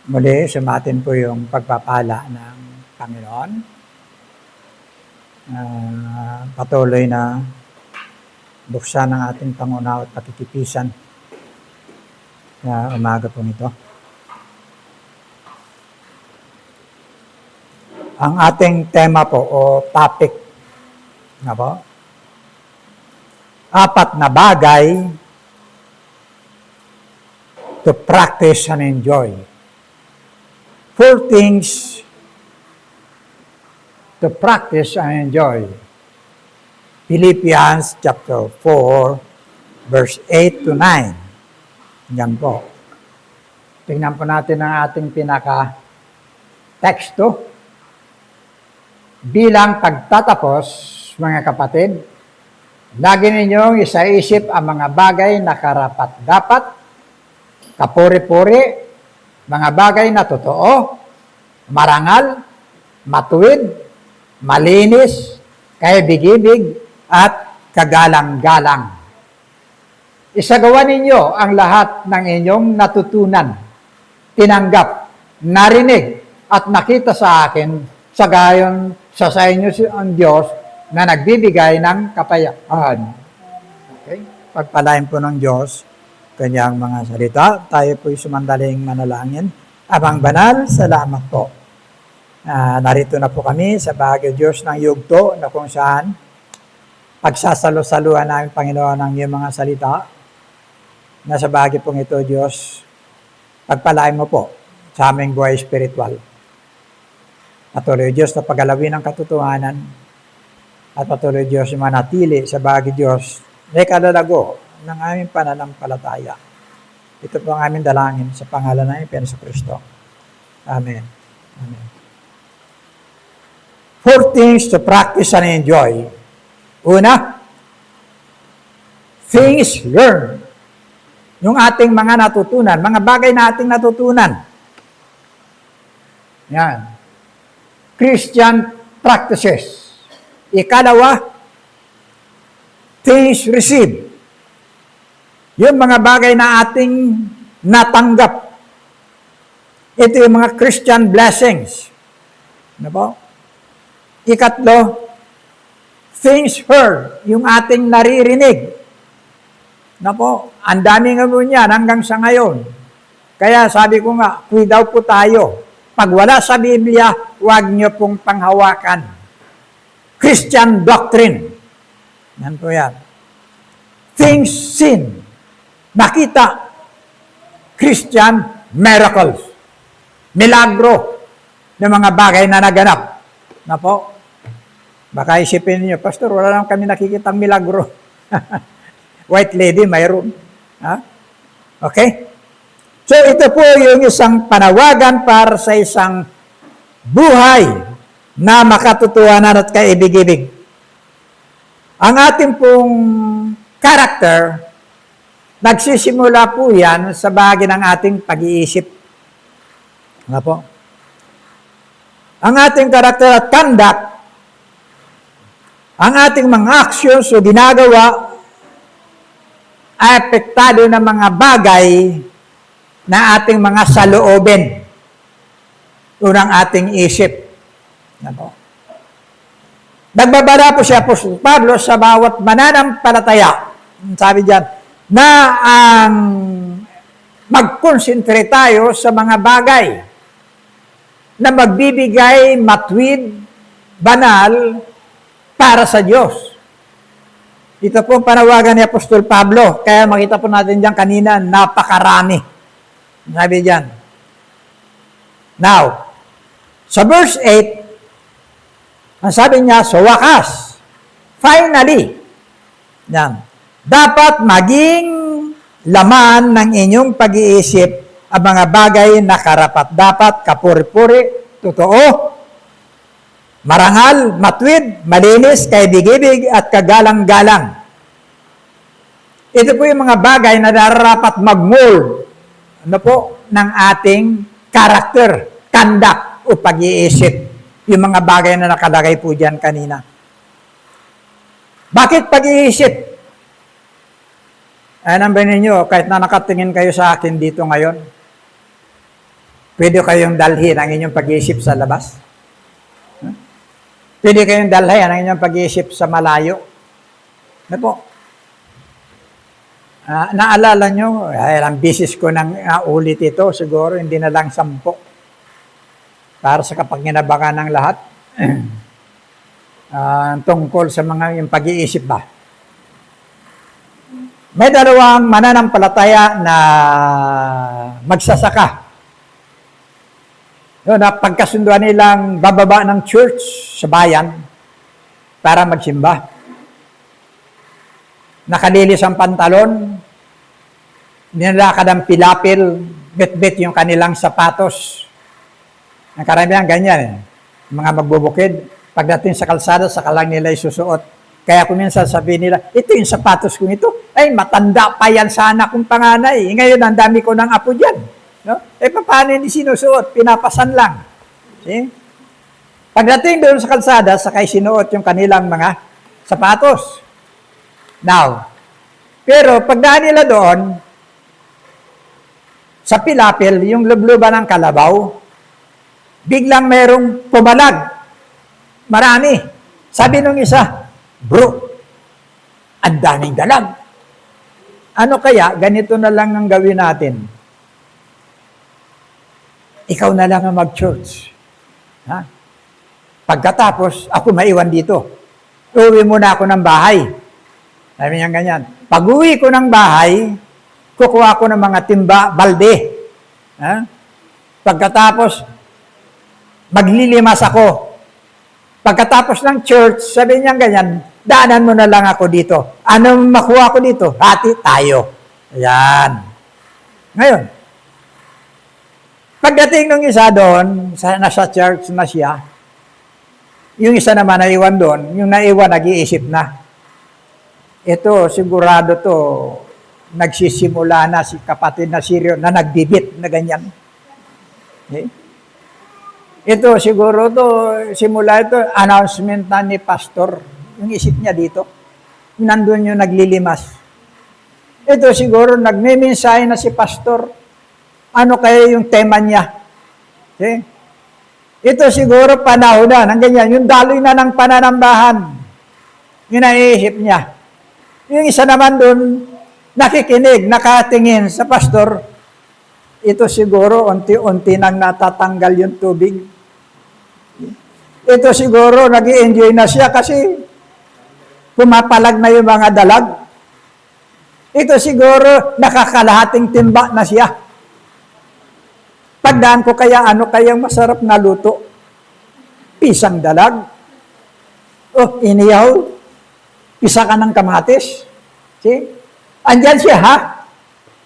Muli, sumatin po yung pagpapala ng Panginoon. Patuloy na buksan ang ating pangunawa at pakitipisan na umaga po nito. Ang ating tema po o topic na po, 4 na bagay to practice and enjoy. 4 things to practice and enjoy. Philippians chapter 4, verse 8 to 9. Yan po. Tingnan po natin ang ating pinaka-teksto. Bilang pagtatapos, mga kapatid, lagi ninyong isaisip ang mga bagay na karapat-dapat, kapuri-puri, mga bagay na totoo, marangal, matuwid, malinis, kaibig-ibig, at kagalang-galang. Isagawa ninyo ang lahat ng inyong natutunan, tinanggap, narinig, at nakita sa akin, sa gayon sa inyo ang Diyos na nagbibigay ng kapayapaan. Okay? Pagpalain po ng Diyos kanyang mga salita. Tayo po'y sumandaling manalangin. Abang banal, salamat po. Narito na po kami sa bahagi Diyos ng yugto na kung saan pagsasalo-saluhan namin, Panginoon, ng iyong mga salita na sa bahagi pong ito, Diyos, pagpalain mo po sa aming buhay spiritual. Patuloy, Diyos, na pagalawin ang katotohanan at patuloy, Diyos, manatili sa bahagi Diyos na ikalalago ng aming pananampalataya. Ito po ang aming dalangin sa pangalan ng Panginoon Kristo. Amen. Amen. 4 things to practice and enjoy. Una, things learned. Yung ating mga natutunan, mga bagay na ating natutunan. Yan. Christian practices. Ikalawa, things received. Yung mga bagay na ating natanggap. Ito yung mga Christian blessings. Ano po? Ikatlo, things heard. Yung ating naririnig. Ano po? Ang dami nga po niyan hanggang sa ngayon. Kaya sabi ko nga, daw po tayo. Pag wala sa Biblia, huwag niyo pong panghawakan. Christian doctrine. Yan po yan. Things seen. Nakita, Christian miracles, milagro ng mga bagay na naganap. Na po, baka isipin niyo, Pastor, wala lang kami nakikitang milagro. White lady, mayroon. Ha? Okay? So, ito po yung isang panawagan para sa isang buhay na makatotohanan at kaibig-ibig. Ang ating pong character, nagsisimula po yan sa bahagi ng ating pag-iisip. Ano po? Ang ating karakter at conduct, ang ating mga actions o ginagawa, ay apektado ng mga bagay na ating mga saloobin. Unang ating isip. Ano po? Nagbabala po si Apostol Pablo sa bawat mananampalataya. Sabi diyan, na ang mag-concentrate tayo sa mga bagay na magbibigay matwid, banal, para sa Diyos. Ito po panawagan ni Apostol Pablo. Kaya makita po natin diyan kanina, napakarami. Sabi diyan. Now, sa verse 8, ang sabi niya, sa wakas, finally, yan, dapat maging laman ng inyong pag-iisip ang mga bagay na karapat-dapat, kapuri-puri, totoo, marangal, matwid, malinis, kaibig-ibig, at kagalang-galang. Ito po yung mga bagay na nararapat mag-mold ng ating character, conduct, o pag-iisip. Yung mga bagay na nakalagay po dyan kanina. Bakit pag-iisip? Naman ninyo, kahit na nakatingin kayo sa akin dito ngayon, pwede kayong dalhin ang inyong pag-iisip sa labas. Pwede kayong dalhin ang inyong pag-iisip sa malayo. Ano po? Naalala nyo, ang bisis ko nang ulit ito, siguro hindi na lang 10. Para sa kapanginabangan ng lahat. Tungkol sa mga yung pag-iisip ba. May dalawang mananampalataya na magsasaka. Na pagkasunduan nilang bababa ng church sa bayan para magsimba. Nakalilis ang pantalon, nilakad ang pilapil, bit-bit yung kanilang sapatos. Ang karamihan ganyan, mga magbubukid, pagdating sa kalsada, saka lang nila isusuot. Kaya kung minsan sabihin nila, ito yung sapatos kong ito, ay matanda pa yan sa anak kong panganay. Ngayon, ang dami ko ng apo dyan. No? Paano hindi sinusuot? Pinapasan lang. See? Pagdating doon sa kalsada, saka sinuot yung kanilang mga sapatos. Now, pero pagdaan nila doon, sa pilapil, yung lubluban ng kalabaw, biglang merong pumalag. Marami. Sabi nung isa, bro, ang daming dalag. Ano kaya, ganito na lang ang gawin natin. Ikaw na lang ang mag-church. Ha? Pagkatapos, ako maiwan dito. Uwi muna ako ng bahay. Sabi niya ganyan. Pag uwi ko ng bahay, kukuha ko ng mga timba, balde. Ha? Pagkatapos, maglilimas ako. Pagkatapos ng church, sabi niya ganyan, daanan mo na lang ako dito. Ano makuha ko dito? Hati tayo. Ayan. Ngayon, pagdating ng isa doon, nasa church na siya, yung isa naman naiwan doon, yung naiwan nag-iisip na. Ito, sigurado to, nagsisimula na si kapatid na Sirio na nagbibit na ganyan. Okay? Ito, siguro to, simula ito, announcement na ni pastor. Yung isip niya dito. Nandun yung naglilimas. Ito, siguro, nagme-mensahe na si pastor. Ano kaya yung tema niya? Okay? Ito, siguro, panahon na, ng ganyan, yung daloy na ng pananambahan. Yung naiisip niya. Yung isa naman dun, nakikinig, nakatingin sa pastor. Ito siguro, unti-unti nang natatanggal yung tubig. Ito siguro, nag-i-enjoy na siya kasi pumapalag na yung mga dalag. Ito siguro, nakakalahating timba na siya. Pagdaan ko kaya, ano kayang masarap na luto? Pisang dalag. Oh, iniyaw. Pisa ka ng kamatis. See? Andyan siya, ha?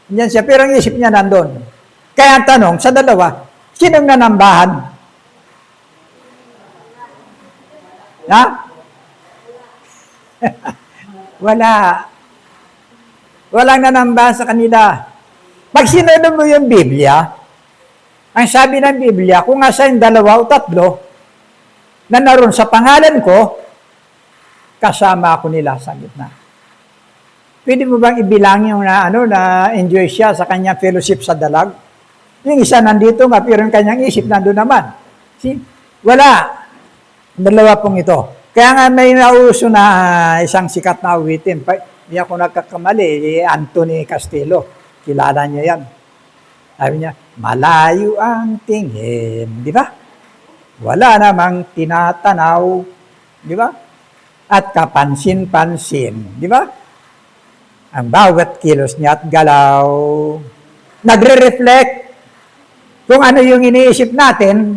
Andyan siya, pero ang isip niya nandun. Kaya ang tanong, sa dalawa, sinong nanambahan? Ha? Wala. Walang nanambahan sa kanila. Pag sinunod mo yung Biblia, ang sabi ng Biblia, kung nasa yung 2 o 3 na naroon sa pangalan ko, kasama ako nila sa gitna. Pwede mo bang ibilang yung na enjoy siya sa kanyang fellowship sa dalag? Yung isa nandito nga, pero yung kanyang isip nandun naman. See? Wala. 2 pong ito. Kaya nga may nauso na isang sikat na awitin. Hindi ako nagkakamali, Anthony Castillo. Kilala niya yan. Sabi niya, malayo ang tingin. Di ba? Wala namang tinatanaw. Di ba? At kapansin-pansin. Di ba? Ang bawat kilos niya at galaw. Nagre-reflect kung ano yung iniisip natin,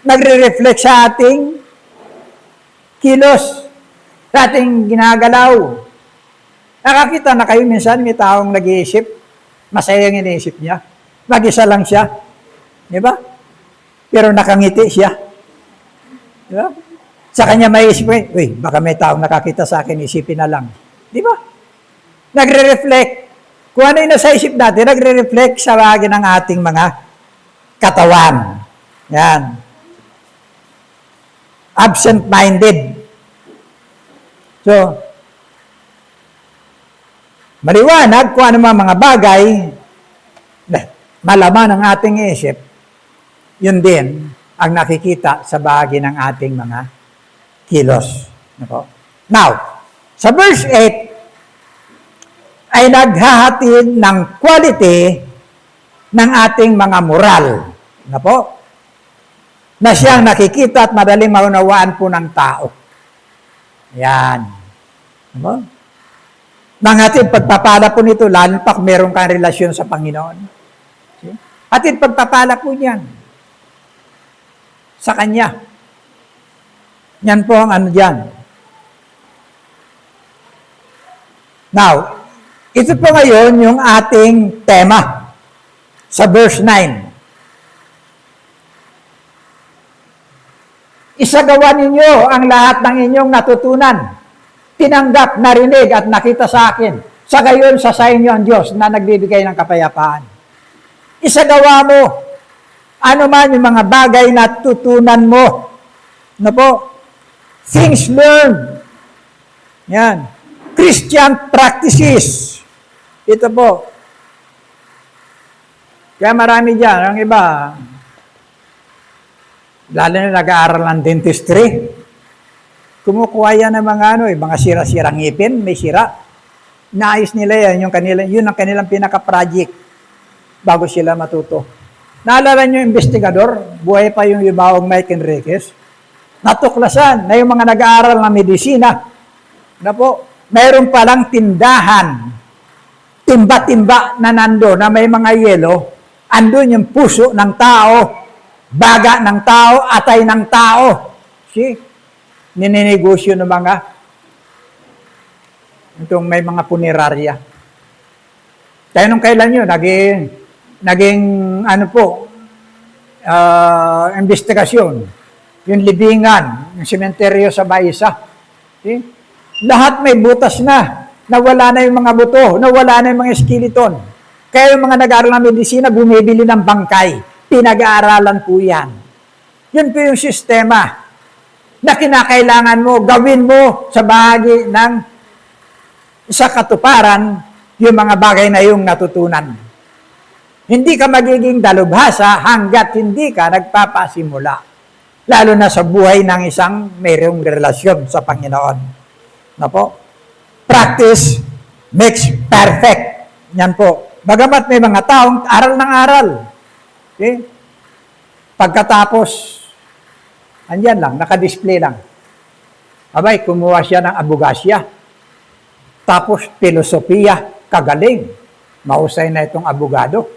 nagre-reflect sa ating kilos, sa ating ginagalaw. Nakakita na kayo minsan, may taong nag-iisip, masaya yung iniisip niya. Mag-isa lang siya. Di ba? Pero nakangiti siya. Di ba? Sa kanya may isipin, uy, baka may taong nakakita sa akin, isipin na lang. Di ba? Nagre-reflect. Kung ano yung nasa isip natin, nagre-reflect sa bagay ng ating mga katawan. Yan. Absent-minded. So, maliwanag kung ano mga bagay na malaman ng ating isip, yun din ang nakikita sa bahagi ng ating mga kilos. Now, sa verse 8, ay naghahatid ng quality ng ating mga moral. Na siyang nakikita at madaling maunawaan po ng tao. Yan. Nanghatid pagpapala po nito, lalo pa kung meron kang relasyon sa Panginoon. Hatid pagpapala po niyan sa Kanya. Yan po ang ano diyan. Now, ito po ngayon yung ating tema sa verse 9. Isagawa ninyo ang lahat ng inyong natutunan, tinanggap, narinig at nakita sa akin. Sa gayon, sa inyo ang Diyos na nagbibigay ng kapayapaan. Isagawa mo ano man yung mga bagay na tutunan mo. Things learned. Yan. Christian practices. Ito po. Kaya marami dyan. Ang iba, lalo na nag-aaral ng dentistry, kumukuha yan ng mga sira-sirang ngipin, may sira. Naayos nila yan, yun ang kanilang pinaka-project bago sila matuto. Naalala nyo yung investigador, buhay pa yung Yubaong Mike Enriquez, natuklasan na yung mga nag-aaral ng medisina, mayroon palang tindahan, timba-timba na nando na may mga yelo, andun yung puso ng tao, baga ng tao, atay ng tao. See? Nininegosyo ng mga itong may mga punerarya. Kaya nung kailan yun, naging investigasyon, yung libingan, yung sementeryo sa Baisa. See? Lahat may butas na, nawala na yung mga buto, nawala na yung mga skeleton. Kaya yung mga nag-aaral ng medisina, bumibili ng bangkay. Pinag-aaralan po yan. Yun po yung sistema na kinakailangan mo, gawin mo sa bahagi ng sa katuparan yung mga bagay na yung natutunan. Hindi ka magiging dalubhasa hanggat hindi ka nagpapasimula. Lalo na sa buhay ng isang mayroong relasyon sa Panginoon. Practice makes perfect. Yan po. Bagamat may mga taong aral ng aral. Okay? Pagkatapos, andyan lang, nakadisplay lang. Abay, kumuha siya ng abogasya. Tapos, filosofiya, kagaling. Mahusay na itong abogado.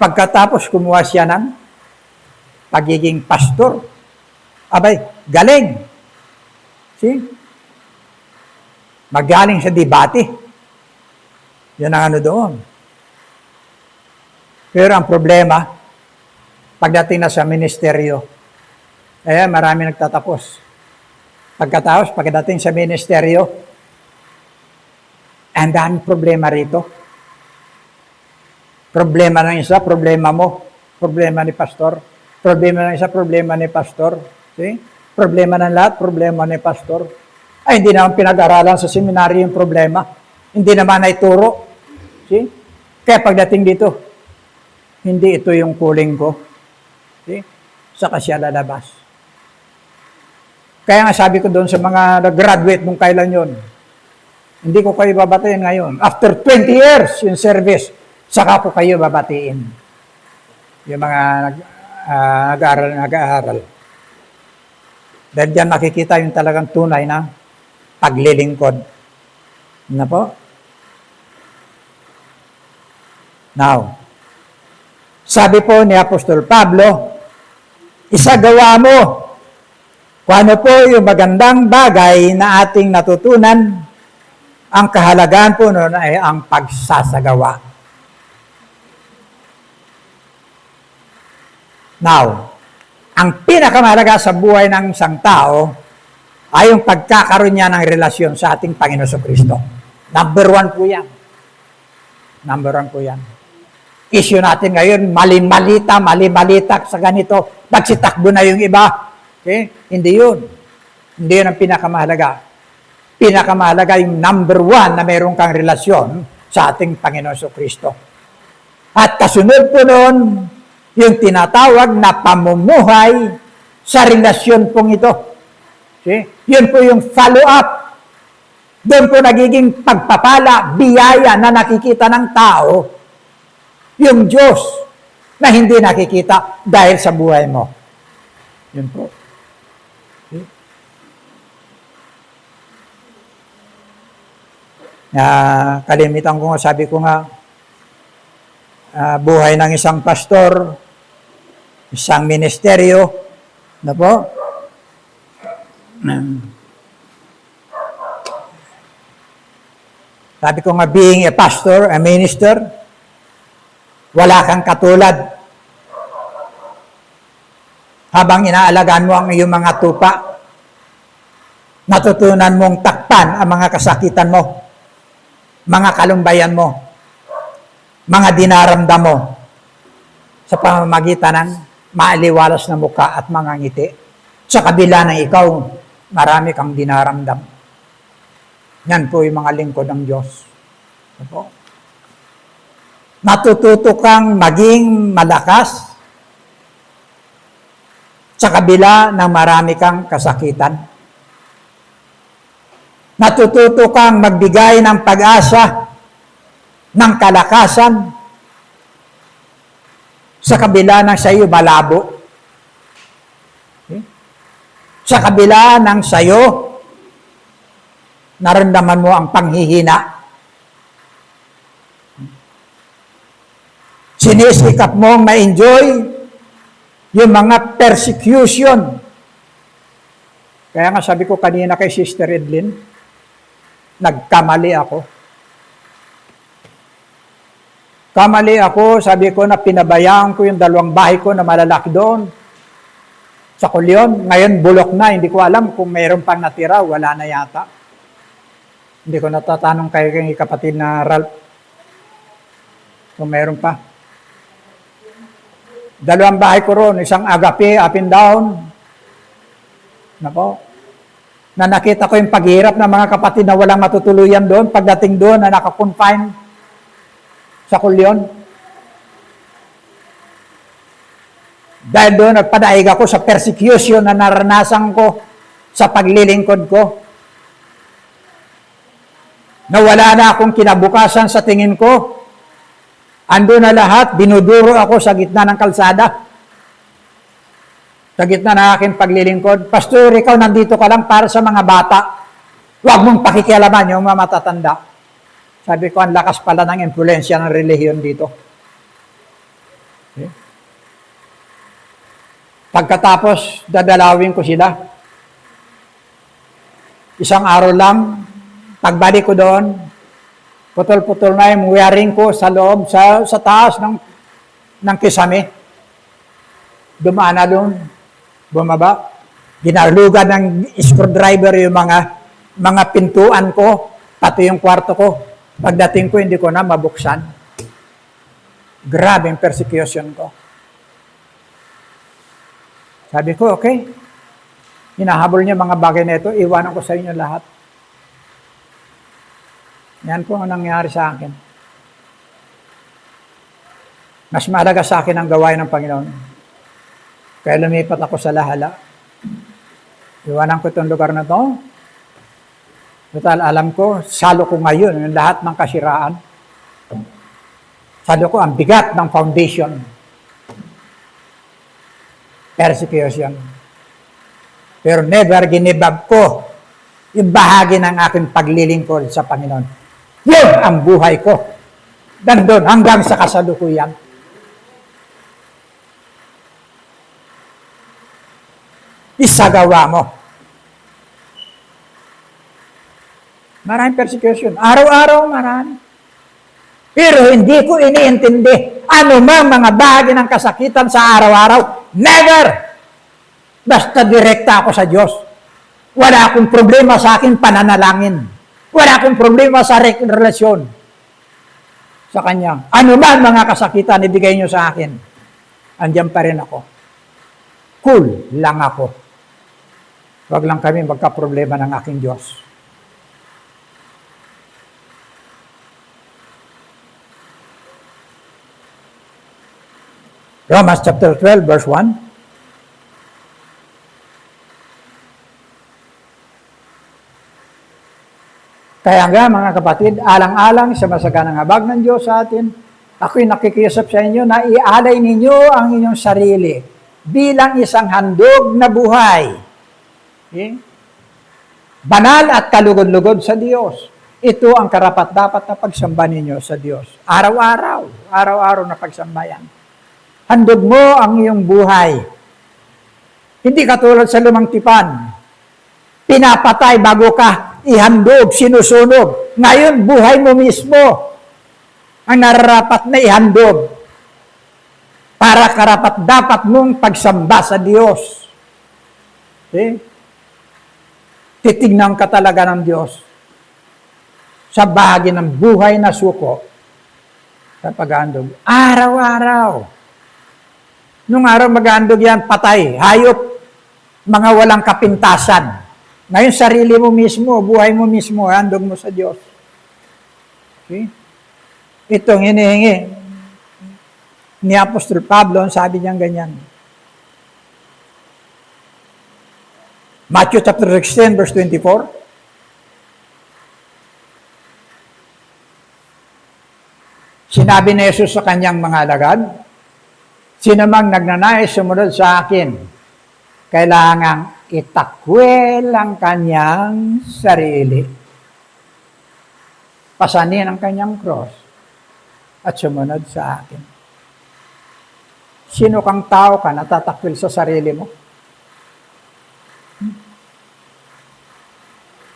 Pagkatapos, kumuha siya ng pagiging pastor. Abay, galing. See? Magaling sa debate. Yan ang ano doon. Pero ang problema, pagdating na sa ministeryo, marami nagtatapos. Pagdating sa ministeryo, ang daming problema rito. Problema ng isa, problema mo. Problema ni pastor. Problema ng isa, problema ni pastor. See? Problema ng lahat, problema ni pastor. Ay, hindi naman pinag-aralan sa seminaryo yung problema. Hindi naman ay turo. See? Kaya pagdating dito, hindi ito yung calling ko. See? Saka siya lalabas. Kaya nga sabi ko doon sa mga nag-graduate nung kailan yon, hindi ko kayo babatiin ngayon. After 20 years in service, saka ko kayo babatiin. Yung mga nag-aaral. Dahil diyan makikita yung talagang tunay na paglilingkod. Na po? Now, sabi po ni Apostol Pablo, isagawa mo kung ano po yung magandang bagay na ating natutunan. Ang kahalagahan po noon ay ang pagsasagawa. Now, ang pinakamahalaga sa buhay ng isang tao ay yung pagkakaroon niya ng relasyon sa ating Panginoon Kristo. Number 1 po yan. Number 1 po yan. Issue natin ngayon, mali-malita sa ganito, nagsitakbo na yung iba. Okay? Hindi yun. Hindi yun ang pinakamahalaga. Pinakamahalaga yung number 1 na mayroon kang relasyon sa ating Panginoon Kristo. At kasunod po noon, yung tinatawag na pamumuhay sa relasyon pong ito. Okay? Yun po yung follow-up. Doon po nagiging pagpapala, biyaya na nakikita ng tao, yung Diyos na hindi nakikita dahil sa buhay mo. Yun po. Okay? Kalimitan ko nga, sabi ko nga, buhay ng isang pastor, isang ministeryo, na po, sabi ko nga, being a pastor, a minister, wala kang katulad. Habang inaalagaan mo ang iyong mga tupa, natutunan mong takpan ang mga kasakitan mo, mga kalumbayan mo, mga dinaramdam mo, sa pamamagitan ng maaliwalas na mukha at mga ngiti. Sa kabila ng ikaw, marami kang dinaramdam. Yan po yung mga lingkod ng Diyos. Opo. Natututo kang maging malakas sa kabila ng marami kang kasakitan. Natututo kang magbigay ng pag-asa, ng kalakasan, sa kabila ng sa iyo malabo. Okay? Sa kabila ng sa iyo, naramdaman mo ang panghihina. Sinisikap mong ma-enjoy yung mga persecution. Kaya nga sabi ko kanina kay Sister Edlin, nagkamali ako. Kamali ako, sabi ko na pinabayaan ko yung 2 bahay ko na malalaki doon sa Kulyon. Ngayon bulok na, hindi ko alam kung mayroon pang natira, wala na yata. Hindi ko natatanong kay kapatid na Ralph kung mayroon pa. 2 bahay ko roon, isang agape, up and down. Nako. Na nakita ko yung paghirap ng mga kapatid na walang matutuluyan doon, pagdating doon na nakakonfine sa Kulyon. Dahil doon nagpadaig ako sa persecution na naranasan ko sa paglilingkod ko. Nawala na akong kinabukasan sa tingin ko. Ando na lahat, dinuduro ako sa gitna ng kalsada. Sa gitna ng aking paglilingkod. Pastor, ikaw nandito ka lang para sa mga bata. Huwag mong pakikialaman yung mga matatanda. Sabi ko, ang lakas pala ng impluensya ng relihiyon dito. Okay. Pagkatapos, dadalawin ko sila. Isang araw lang, pagbalik ko doon, putol-putol na yung wiring ko sa loob, sa taas ng kisame. Dumaan na doon, bumaba. Ginalugan ng screwdriver yung mga pintuan ko, pati yung kwarto ko. Pagdating ko, hindi ko na mabuksan. Grabe yung persecution ko. Sabi ko, okay. Hinahabol niya mga bagay na ito, iwanan ko sa inyo lahat. Yan po ang nangyari sa akin. Mas mahalaga sa akin ang gawain ng Panginoon. Kaya lumipat ako sa Lahala. Iwanan ko itong lugar na ito. Total, alam ko, salo ko ngayon yung lahat ng kasiraan. Salo ko ang bigat ng foundation. Persecution. Pero never ginibab ko yung bahagi ng aking paglilingkod sa Panginoon. Yun ang buhay ko. Nandun hanggang sa kasalukuyan. Isagawa mo. Maraming persecution. Araw-araw marami. Pero hindi ko iniintindi ano mang mga bahagi ng kasakitan sa araw-araw. Never! Basta direkta ako sa Diyos. Wala akong problema sa akin pananalangin. Wala akong problema sa relasyon sa Kanya. Ano man mga kasakitan, ibigay niyo sa akin. Andiyan pa rin ako. Cool lang ako. Wag lang kami magka-problema ng aking Diyos. Romans chapter 12, verse 1. Kaya nga mga kapatid, alang-alang sa masaganang habag ng Diyos sa atin, ako'y nakikiusap sa inyo na ialay ninyo ang inyong sarili bilang isang handog na buhay. Okay? Banal at kalugod-lugod sa Diyos. Ito ang karapat-dapat na pagsamba ninyo sa Diyos. Araw-araw, araw-araw na pagsambayan. Handog mo ang iyong buhay. Hindi katulad sa lumang tipan. Pinapatay bago ka ihandog, sinusunog. Ngayon, buhay mo mismo ang nararapat na ihandog para karapat-dapat mong pagsamba sa Diyos. Okay? Titignan ka talaga ng Diyos sa bahagi ng buhay na suko sa pag-handog. Araw-araw. Nung araw mag-handog yan, patay, hayop, mga walang kapintasan. Ngayon, sarili mo mismo, buhay mo mismo, handog mo sa Diyos. Okay? Itong hinihingi ni Apostol Pablo, sabi niya ganyan. Matthew chapter 16, verse 24. Sinabi ni Jesus sa kanyang mga alagad, sino mang nagnanais sumunod sa akin, kailangang itakwil ang kanyang sarili. Pasanin ang kanyang cross at sumunod sa akin. Sino kang tao ka natatakwil sa sarili mo?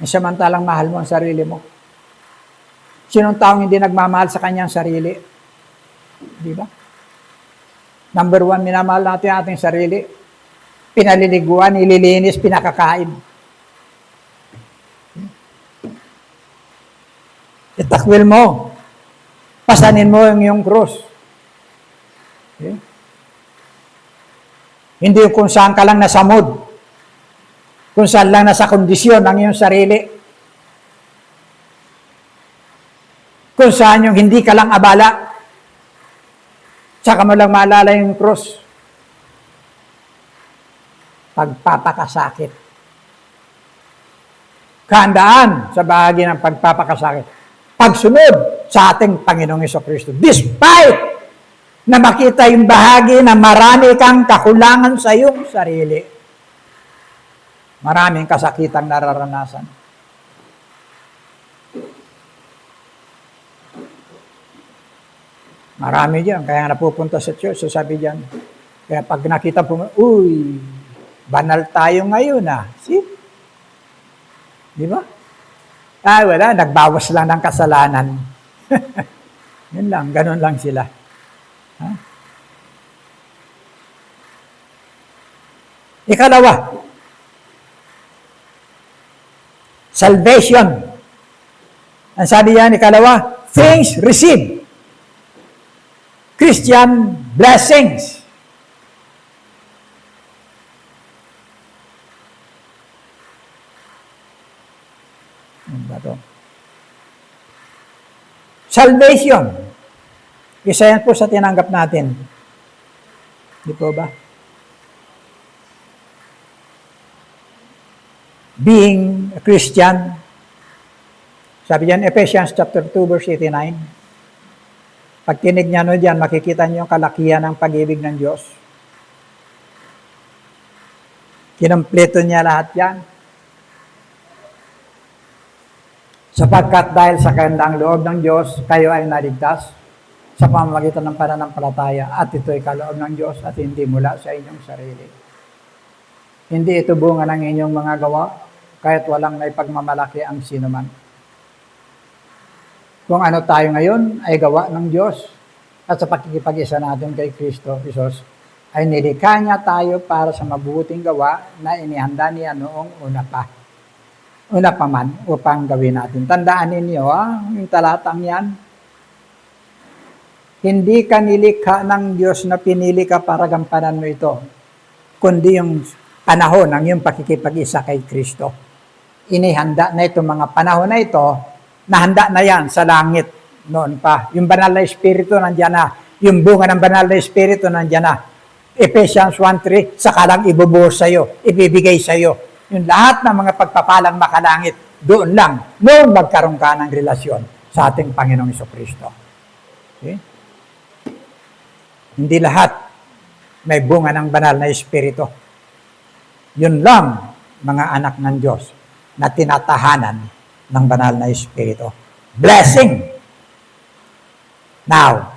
Samantalang mahal mo ang sarili mo. Sinong taong hindi nagmamahal sa kanyang sarili? Di ba? Number 1, minamahal natin ang ating sarili. Pinaliliguan, nililinis, pinakakain. Itakwil mo. Pasanin mo yung iyong cross. Okay? Hindi kung saan ka lang nasa mood. Kung saan lang nasa kondisyon ang iyong sarili. Kung saan yung hindi ka lang abala. Tsaka mo lang maalala yung cross. Pagpapakasakit. Kahandaan sa bahagi ng pagpapakasakit. Pagsunod sa ating Panginoong Jesucristo. Despite na makita yung bahagi na marami kang kakulangan sa iyong sarili. Maraming kasakitang nararanasan. Marami dyan. Kaya napupunta sa church, sabi dyan. Kaya pag nakita po, uy, banal tayo ngayon See? Di ba? Wala, nagbawas lang ng kasalanan. Yun lang, ganun lang sila. Ikalawa, salvation. Ang sabi yan, ikalawa, things received. Christian blessings. Ano ba ito? Salvation. Isa yan po sa tinanggap natin. Di po ba? Being a Christian. Sabi diyan, Ephesians chapter 2, verse 89. Pag tinig niya diyan, makikita niyo yung kalakihan ng pag-ibig ng Diyos. Kinumpleto niya lahat yan. Sapagkat dahil sa kandang loob ng Diyos, kayo ay naligtas sa pamamagitan ng pananampalataya at ito'y kaloob ng Diyos at hindi mula sa inyong sarili. Hindi ito bunga ng inyong mga gawa, kahit walang naipagmamalaki ang sinuman. Kung ano tayo ngayon ay gawa ng Diyos at sa pakikipag-isa natin kay Kristo Jesus ay nilikha niya tayo para sa mabubuting gawa na inihanda niya noong una pa man upang gawin natin. Tandaan ninyo, yung talatang yan, hindi ka nilikha ng Diyos na pinili ka para gampanan mo ito, kundi yung panahon ng iyong pakikipag-isa kay Kristo. Inihanda na itong mga panahon na ito, nahanda na yan sa langit noon pa. Yung banal na Espiritu nandiyan na, yung bunga ng banal na Espiritu nandiyan na. Ephesians 1:3, saka lang ibubuhos sa'yo, ibibigay sa'yo. Yung lahat ng mga pagpapalang makalangit, doon lang, noon magkaroon ka ng relasyon sa ating Panginoong Jesucristo. Okay? Hindi lahat may bunga ng banal na Espiritu. Yun lang, mga anak ng Diyos, na tinatahanan ng banal na Espiritu. Blessing! Now,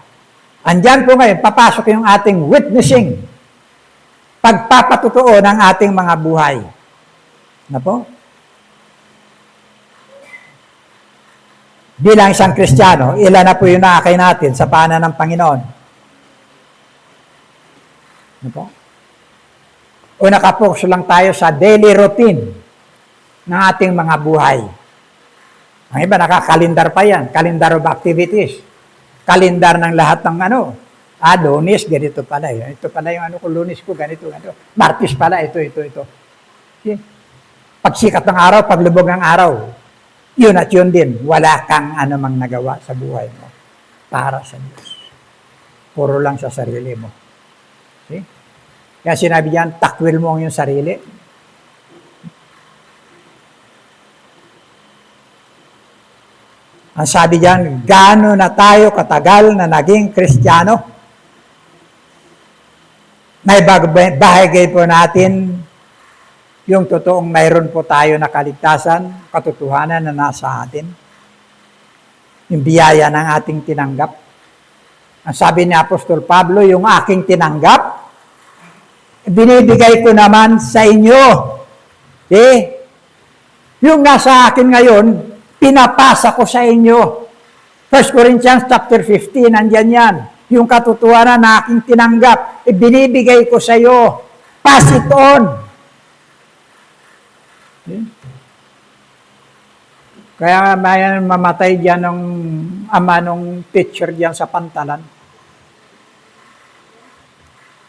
andyan po ngayon, papasok yung ating witnessing. Pagpapatutuo ng ating mga buhay. Na po? Bilang isang Kristiyano, ilan na po yung nakakay natin sa paanan ng Panginoon? Na po? O nakapokus lang tayo sa daily routine ng ating mga buhay. Ang iba nakakalendar pa yan, calendar of activities. Kalendar ng lahat ng Lunes, ganito pala. Ito pala yung Lunes ko, ganito. Martes pala, ito. Okay? Pagsikat ng araw, paglubog ng araw, yun at yun din. Wala kang anumang nagawa sa buhay mo para sa Diyos. Puro lang sa sarili mo. Okay? Kaya sinabi diyan, takwil mo ang iyong sarili. Ang sabi diyan, gaano na tayo katagal na naging Kristiyano? Naibahagay po natin yung totoong mayroon po tayo na kaligtasan, katotohanan na nasa atin. Yung biyaya ng ating tinanggap. Ang sabi ni Apostol Pablo, yung aking tinanggap, binibigay ko naman sa inyo. Okay? Yung nasa akin ngayon, pinapasa ko sa inyo. 1 Corinthians chapter 15, nandyan yan. Yung katotohanan na aking tinanggap, ibinibigay ko sa iyo. Pass it on. Okay? Kaya may mamatay dyan ng ama nung teacher dyan sa Pantalan.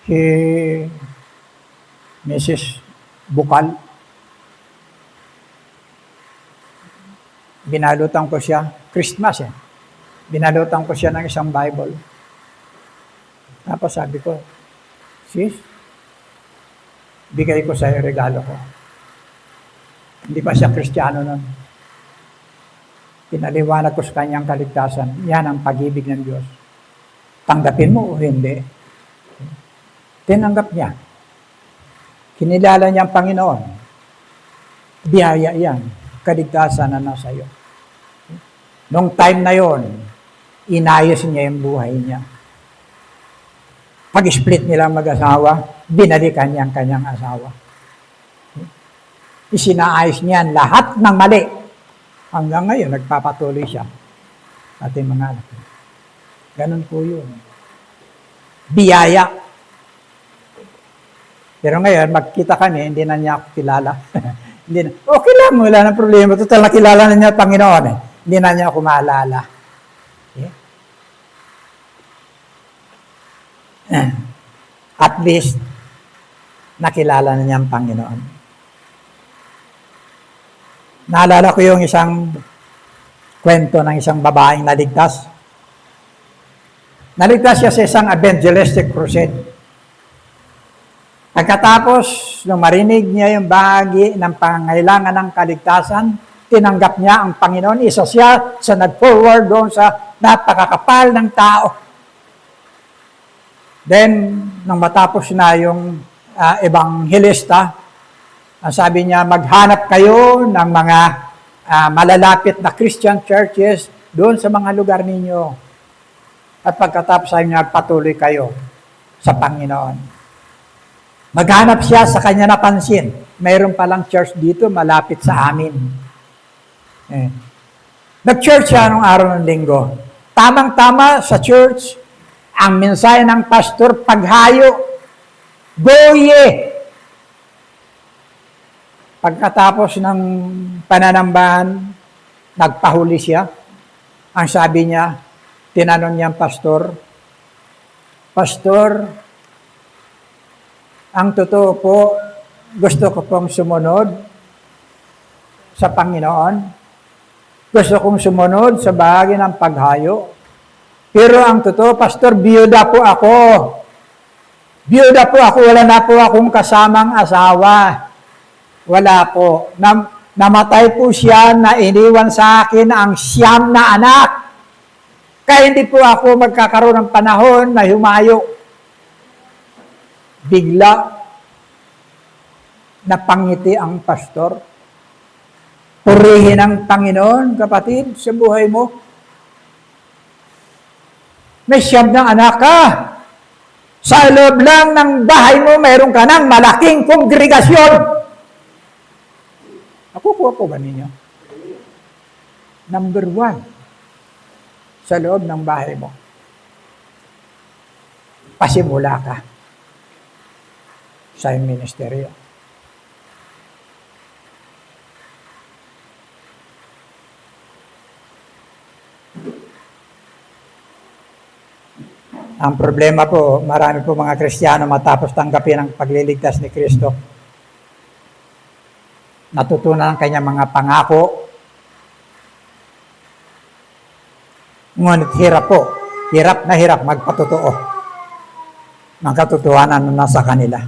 Si Mrs. Bukal. Binalutan ko siya, Christmas binalutan ko siya ng isang Bible. Tapos sabi ko, sis, bigay ko sa iyo regalo ko. Hindi pa siya Kristiyano nun. Pinaliwanag ko sa kanyang kaligtasan. Yan ang pag-ibig ng Diyos. Tanggapin mo o hindi. Tinanggap niya. Kinilala niya ang Panginoon. Biyaya yan. Kaligtasan na nasa iyo. Nung time na yon, inayos niya yung buhay niya. Pag-split nila mag-asawa, binalikan niya ang kanyang asawa. Isinaayos niya lahat ng mali. Hanggang ngayon, nagpapatuloy siya. Ating mga anak. Ganun po yun. Biyaya. Pero ngayon, magkita kami, hindi na niya ako kilala. Hindi na, okay lang, wala na problema. Total, nakilala na niya ang Panginoon. Hindi na niya ako maalala. Okay? At least, nakilala na niya ang Panginoon. Naalala ko yung isang kwento ng isang babaeng naligtas. Naligtas siya sa isang evangelistic crusade. Pagkatapos, nung marinig niya yung bahagi ng pangangailangan ng kaligtasan, tinanggap niya ang Panginoon. Isa siya sa nag-forward doon sa napakakapal ng tao. Then, nung matapos na yung ebanghelista, ang sabi niya, maghanap kayo ng mga malalapit na Christian churches doon sa mga lugar ninyo. At pagkatapos ay nagpatuloy kayo sa Panginoon. Maghanap siya sa kanya napansin. Mayroon palang church dito malapit sa amin. Nag-church siya nung araw ng linggo. Tamang-tama sa church, ang mensahe ng pastor, paghayo. Go ye! Pagkatapos ng pananambahan, nagpahuli siya. Ang sabi niya, tinanong niya ang pastor, Pastor, ang totoo po, gusto ko pong sumunod sa Panginoon. Gusto kong sumunod sa bahagi ng paghayo. Pero ang totoo, Pastor, biyuda po ako. Biyuda po ako, wala na po akong kasamang asawa. Wala po. Namatay po siya na iniwan sa akin ang 9 na anak. Kaya hindi po ako magkakaroon ng panahon na humayo. Bigla, napangiti ang pastor. Purihin ang Panginoon, kapatid, sa buhay mo. May 9 na anak ka. Sa loob lang ng bahay mo, mayroon ka ng malaking kongregasyon. Nakukuha po ba ninyo? Number 1, sa loob ng bahay mo. Pasimula ka sa ministeryo. Ang problema po, marami po mga Kristiyano matapos tanggapin ang pagliligtas ni Kristo. Natutunan ang kanyang mga pangako. Ngunit hirap na hirap magpatotoo ng katotohanan na nasa kanila.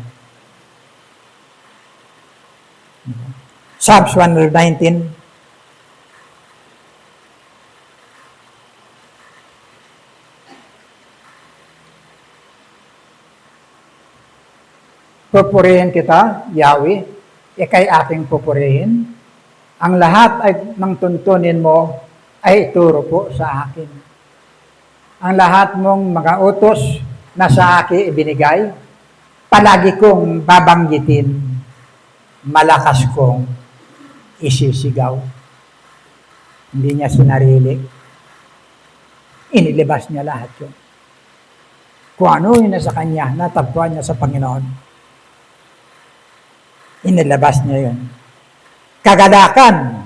Psalms 119, pupurihin kita, Yahweh, ikay aking pupurihin. Ang lahat ay ng tuntunin mo ay ituro po sa akin. Ang lahat mong mga utos na sa akin ibinigay, palagi kong babanggitin, malakas kong isisigaw. Hindi niya sinarili. Inilabas niya lahat yun. Kung ano yun na sa kanya, natagpuan niya sa Panginoon. Inilabas niya yun. Kagadakan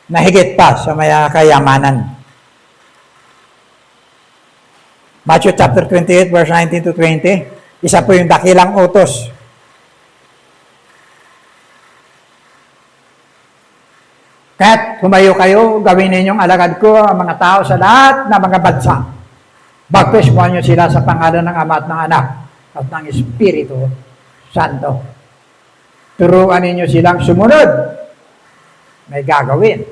na higit pa sa maya kayamanan. Matthew chapter 28, verse 19 to 20, isa po yung dakilang utos. Kaya't humayo kayo, gawin ninyong alagad ko ang mga tao sa lahat ng mga bansa. Baptismuhan niyo sila sa pangalan ng Ama at ng Anak at ng Espiritu Santo. Turuan ninyo silang sumunod. May gagawin.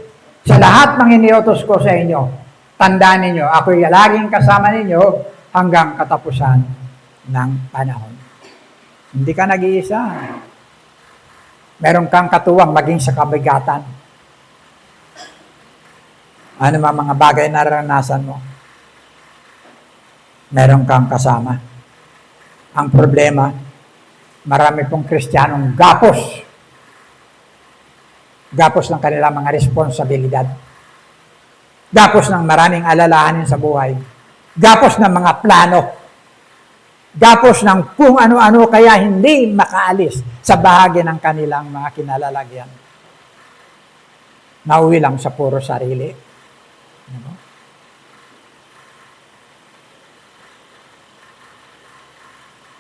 Sa lahat ng iniutos ko sa inyo, tandaan ninyo, ako'y laging kasama ninyo hanggang katapusan ng panahon. Hindi ka nag-iisa. Meron kang katuwang maging sa kabigatan. Ano mga bagay na naranasan mo? Meron kang kasama. Ang problema, marami pong Kristiyanong gapos. Gapos ng kanilang mga responsibilidad. Gapos ng maraming alalahanin sa buhay. Gapos ng mga plano. Gapos ng kung ano-ano kaya hindi makaalis sa bahagi ng kanilang mga kinalalagyan. Nauwi lang sa puro sarili. Ano?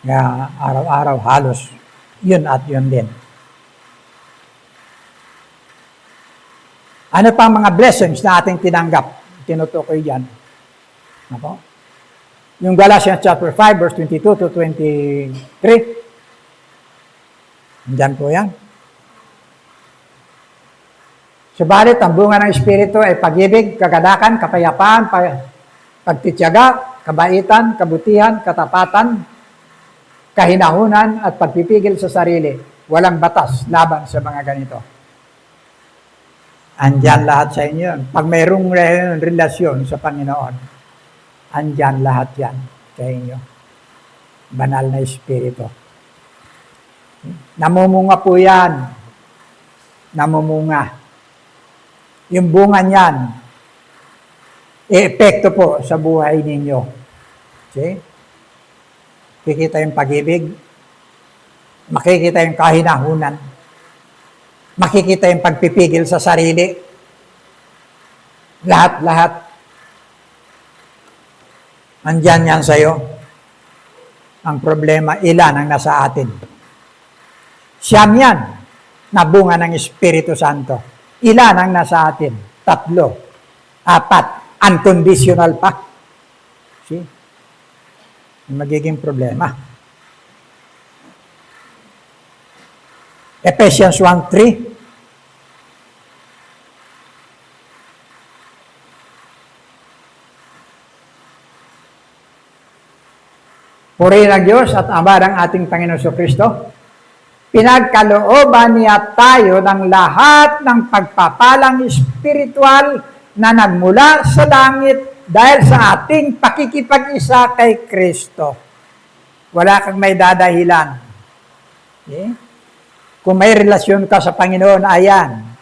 Nga araw-araw halos yun at yun din. Ano pa mga blessings na ating tinanggap? Tinutukoy yan. Ano? Yung Galatians chapter 5 verse 22 to 23. Diyan po yan. Subalit, ang bunga ng Espiritu ay pag-ibig, kagadakan, kapayapaan, pagtitiyaga, kabaitan, kabutihan, katapatan, kahinahunan, at pagpipigil sa sarili. Walang batas laban sa mga ganito. Andyan lahat sa inyo. Pag mayroong relasyon sa Panginoon, andyan lahat yan sa inyo. Banal na Espiritu. Namumunga po yan. Namumunga. Yung bunga niyan, epekto po sa buhay ninyo. See? Makikita yung pag-ibig. Makikita yung kahinahunan. Makikita yung pagpipigil sa sarili. Lahat-lahat. Andyan yan sa'yo. Ang problema, ilan ang nasa atin? Siyam yan, na bunga ng Espiritu Santo. Ilan ang nasa atin? 3, 4, unconditional pa. See? Magiging problema. Ephesians 1:3. Purihin ang Diyos at Ama ng ating Panginoon Kristo. Pinagkalooban niya tayo ng lahat ng pagpapalang espiritual na nagmula sa langit dahil sa ating pakikipag-isa kay Kristo. Wala kang may dadahilan. Okay? Kung may relasyon ka sa Panginoon, ayan.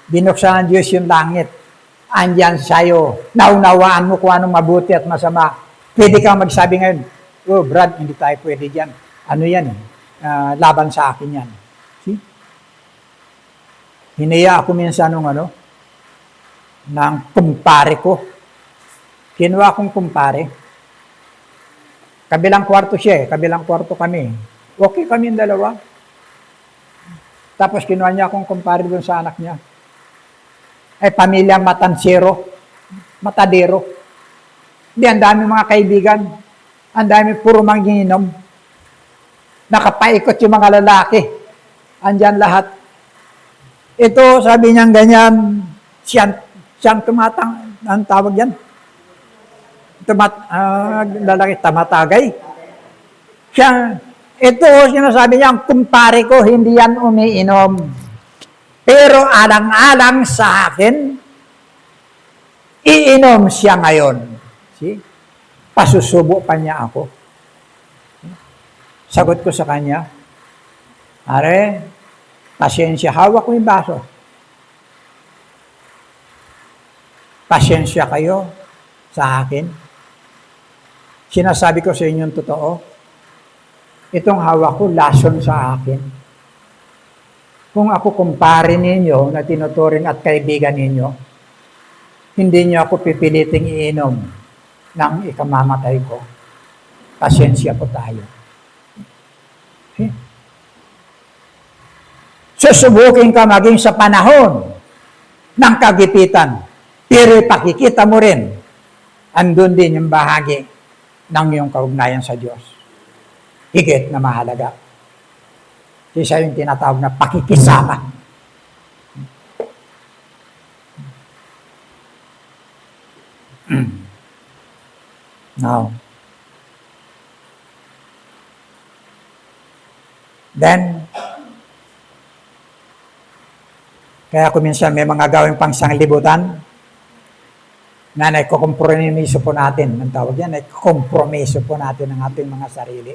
Binuksan ng Diyos yung langit. Andyan sa'yo. Naunawaan mo kung anong mabuti at masama. Pwede kang magsabi ngayon, oh, Brad, hindi tayo pwede dyan. Ano yan eh? Laban sa akin yan. See? Hinaya ako minsan ng kumpare ko. Kinuha akong kumpare. Kabilang kwarto siya eh. Kabilang kwarto kami. Okay kami yung dalawa. Tapos kinuha niya akong kumpare doon sa anak niya. Ay pamilya matansero. Matadero. Hindi, ang dami mga kaibigan. Ang dami puro manginginom. Nakapaikot yung mga lalaki. Andyan lahat. Ito, sabi niya ganyan, siyang tumatang, ang tawag yan? Lalaki, tamatagay. Ito, sinasabi niya, ang kumpare ko, hindi yan umiinom. Pero alang-alang sa akin, iinom siya ngayon. See? Pasusubo pa niya ako. Sagot ko sa kanya, Are, pasensya, hawak ko yung baso. Pasensya kayo sa akin. Sinasabi ko sa inyong totoo, itong hawak ko, lason sa akin. Kung ako kumpare ninyo na tinuturing at kaibigan ninyo, hindi niyo ako pipiliting iinom ng ikamamatay ko. Pasensya po tayo. Okay. Susubukin ka maging sa panahon ng kagipitan. Pero ipakikita mo rin, andun din yung bahagi ng iyong kaugnayan sa Diyos. Higit na mahalaga. Isa yung tinatawag na pakikisama. Now, then, kaya kung minsan may mga gawing pang sanglibutan na naikukompromiso po natin, ang tawag yan, naikukompromiso po natin ang ating mga sarili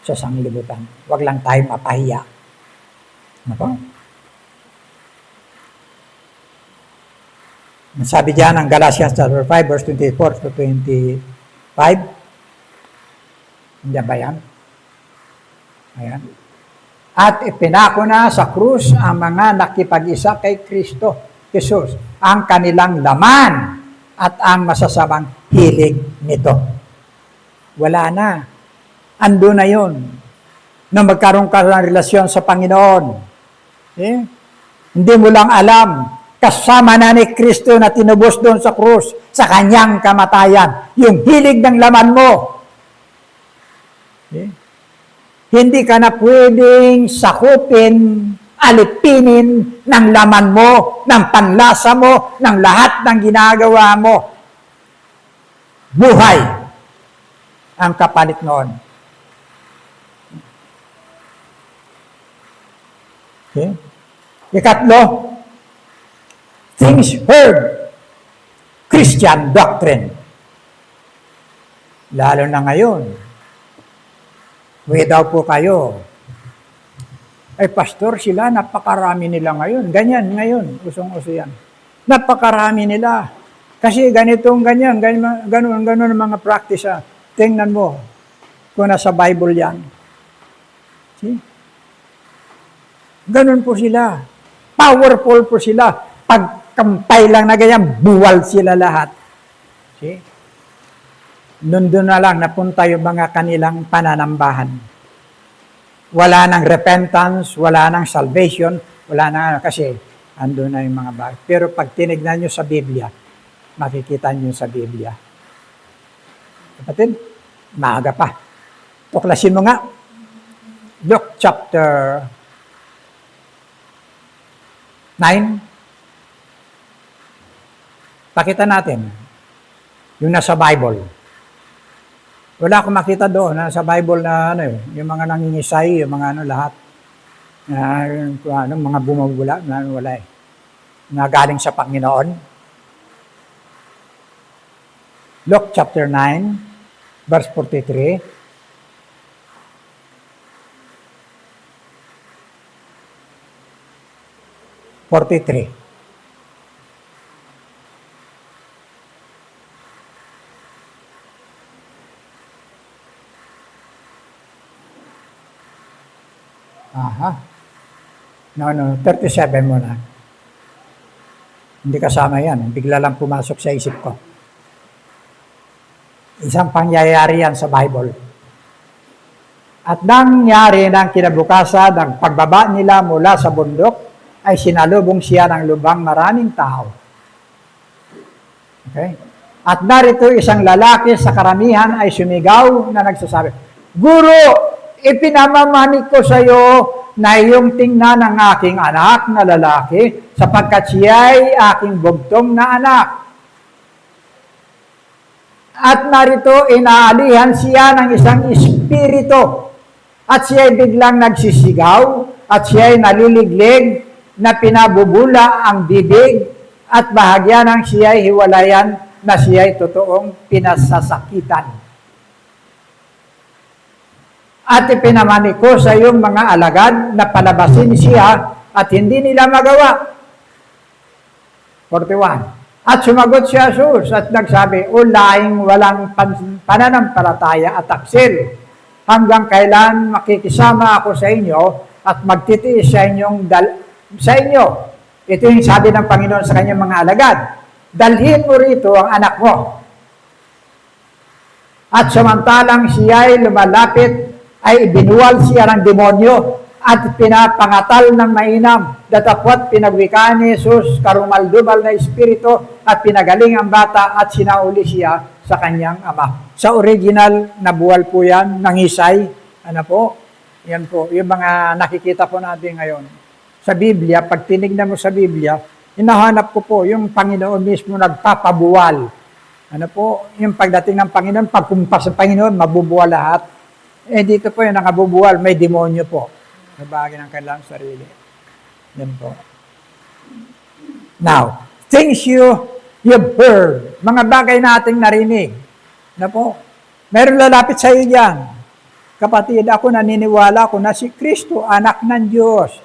sa sanglibutan. Huwag lang tayo mapahiya. Ano po? Sabi diyan ang Galatians chapter 5, verse 24 to 25. Hindi ba yan? Ayan. At ipinako na sa krus ang mga nakipag-isa kay Kristo Jesus, ang kanilang laman at ang masasamang hilig nito. Wala na. Ando na yun. Na magkaroon ka ng relasyon sa Panginoon. Eh? Hindi mo lang alam, kasama na ni Kristo na tinubos doon sa krus, sa kanyang kamatayan, yung hilig ng laman mo. Eh? Hindi ka na pwedeng sakupin, alipinin ng laman mo, ng panlasa mo, ng lahat ng ginagawa mo. Buhay ang kapalit noon. Okay? Ikatlo, things heard, Christian doctrine. Lalo na ngayon, Uwi daw po kayo. Ay, pastor, sila, napakarami nila ngayon. Ganyan, ngayon. Usong-uso yan. Napakarami nila. Kasi ganitong ganyan, ganun ang mga practice. Tingnan mo. kung nasa Bible yan. See? Ganun po sila. Powerful po sila. Pagkampay lang na ganyan, buwal sila lahat. See? Nandun na lang napunta yung mga kanilang pananambahan. Wala nang repentance, wala nang salvation, wala nang kasi andun na yung mga bagay. Pero pag tinignan nyo sa Biblia, makikita nyo sa Biblia. Kapatid, maaga pa. Tuklasin mo nga. Luke chapter 9. Pakita natin yung nasa Bible. Wala akong makita doon nasa Bible na yung mga nangingisay, yung mga lahat. Mga bumabula, wala eh. Na galing sa Panginoon. Luke chapter 9, verse 43. No, 37 muna. Hindi kasama yan. Bigla lang pumasok sa isip ko. Isang pangyayari yan sa Bible. At nangyari ng kinabukasan, ang pagbaba nila mula sa bundok, ay sinalubong siya ng lubang maraming tao. Okay? At narito isang lalaki sa karamihan ay sumigaw na nagsasabi, Guro, ipinamamani ko sa iyo na iyong tingnan ang aking anak na lalaki sapagkat siya ay aking bugtong na anak. At narito inaalihan siya ng isang espiritu at siya ay biglang nagsisigaw at siya ay naliliglig na pinabubula ang bibig at bahagya ng siya ay hiwalayan na siya ay totoong pinasasakitan. At ipinamani ko sa iyong mga alagad na palabasin siya at hindi nila magawa. 41. At sumagot si Jesus at nagsabi, O laing walang pananampalataya at taksil, hanggang kailan makikisama ako sa inyo at magtitiis sa inyo. Ito yung sabi ng Panginoon sa kanyang mga alagad. Dalhin mo rito ang anak mo. At samantalang siya ay lumalapit, ay ibinuwal siya ng demonyo at pinapangatal ng mainam. Datapwat pinagwikaan ni Jesus karumaldumal na espiritu at pinagaling ang bata at sinauli siya sa kanyang ama. Sa original na buwal po yan, nangisay. Ano po? Yan po. Yung mga nakikita po natin ngayon. Sa Biblia, pag tinignan mo sa Biblia, hinahanap ko po yung Panginoon mismo nagpapabuwal. Ano po? Yung pagdating ng Panginoon, pagkumpas ng Panginoon, mabubuwal lahat. Dito po yung nakabubuwal, may demonyo po. Sa bagay ng kanilang sarili. Yan po. Now, things you've heard, mga bagay nating narinig. Na po, meron lalapit sa iyo dyan. Kapatid, ako naniniwala ko na si Kristo, anak ng Diyos.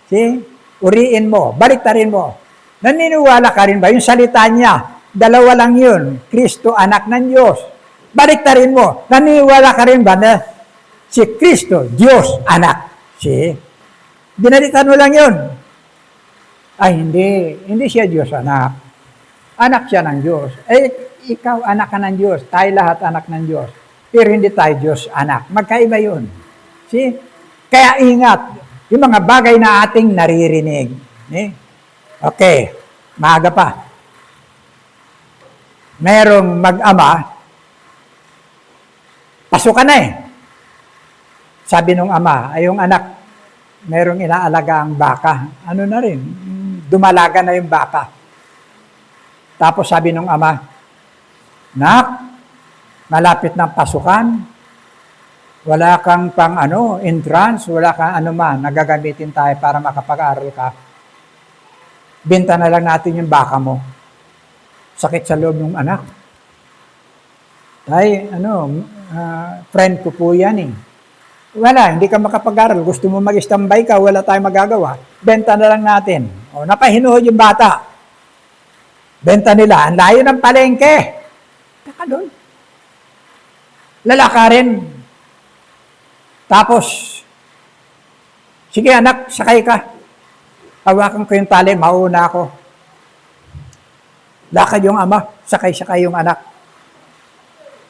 See? Uriin mo, baliktarin mo. Naniniwala ka rin ba? Yung salita niya, dalawa lang yun. Kristo, anak ng Diyos. Baliktarin mo. Naniniwala ka rin ba na si Kristo, Diyos, anak? See? Binalitan mo lang yun. Ay, hindi. Hindi siya Diyos, anak. Anak siya ng Diyos. Ikaw, anak ka ng Diyos. Tayo lahat anak ng Diyos. Pero hindi tayo Diyos, anak. Magkaiba yun. See? Kaya ingat. Yung mga bagay na ating naririnig. Okay. Maaga pa. Merong mag-ama, pasukan na Sabi nung ama, ay yung anak, merong inaalaga ang baka. Ano na rin, dumalaga na yung baka. Tapos sabi nung ama, Nak, malapit ng pasukan, wala kang pang entrance, wala kang nagagamitin tayo para makapag-aral ka. Benta na lang natin yung baka mo. Sakit sa loob ng anak. Tay, friend ko po yan Wala, hindi ka makapag-aral. Gusto mo mag-standby ka, wala tayong magagawa. Benta na lang natin. Napahinuhod yung bata. Benta nila. Ang layo ng palengke. Taka doon. lalakarin. Tapos, sige anak, sakay ka. Hawakan ko yung tali, mauna ako. Lakad yung ama, sakay-sakay yung anak.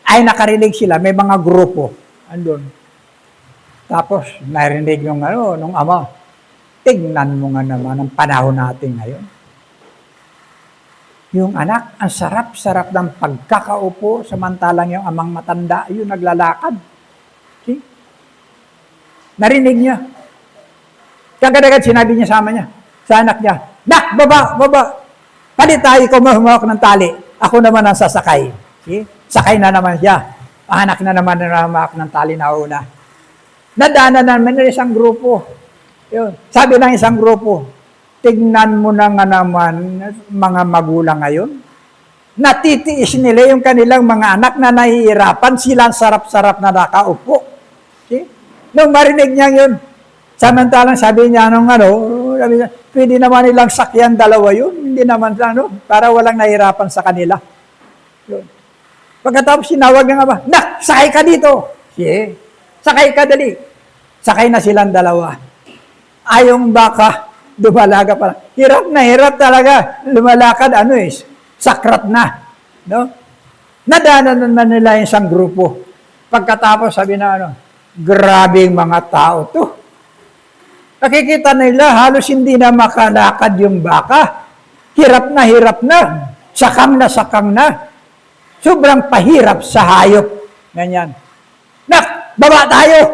Ay nakarinig sila, may mga grupo. Andun. Tapos, narinig nung ama, tingnan mo nga naman ang panahon natin ngayon. Yung anak, ang sarap-sarap ng pagkakaupo, samantalang yung amang matanda, yun naglalakad. See? Narinig niya. Kagad-agad sinabi niya sa ama niya, sa anak niya, nak, baba. Palit tayo, ikaw mahumawak ng tali. Ako naman ang sasakay. See? Sakay na naman siya. Anak na naman na humawak ng tali na una. Nadaanan naman ng isang grupo. Yun. Sabi ng isang grupo, tignan mo na nga naman mga magulang ngayon. Natitiis nila yung kanilang mga anak na nahihirapan, sila ang sarap-sarap na nakaupo. See? Nung marinig niya yun, samantalang sabi niya sabi niya, pwede naman nilang sakyan dalawa yun, hindi naman para walang nahihirapan sa kanila. Yun. Pagkatapos sinawag ng ama, nak, sakay ka dito. See? Sakay ka dali. Sakay na silang dalawa. Ayong baka, dumalaga pa. Hirap talaga. Lumalakad, sakrat na. No? Nadaanan naman nila yung isang grupo. Pagkatapos, sabi na, grabing mga tao to. Nakikita nila, halos hindi na makalakad yung baka. Hirap na. Sakang na. Sobrang pahirap sa hayop. Ganyan. Nak, baba tayo.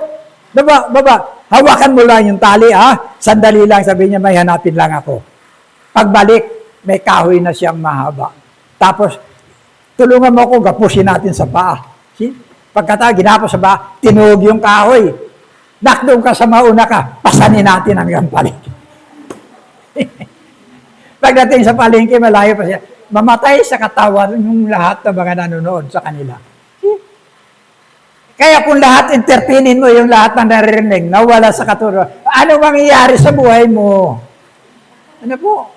Baba. Hawakan mo lang yung tali, Sandali lang, sabi niya, may hanapin lang ako. Pagbalik, may kahoy na siyang mahaba. Tapos, tulungan mo ako, gapusin natin sa paa. See? Ginapos sa paa, tinuog yung kahoy. Nakdoon ka sa mauna ka, pasanin natin hanggang palengke. Pagdating sa palengke, malayo pa siya. Mamatay sa katawan yung lahat ng mga nanonood sa kanila. Kaya kung lahat entertainin mo yung lahat ng naririnig, nawala sa katulad, ano mangyayari sa buhay mo? Ano po?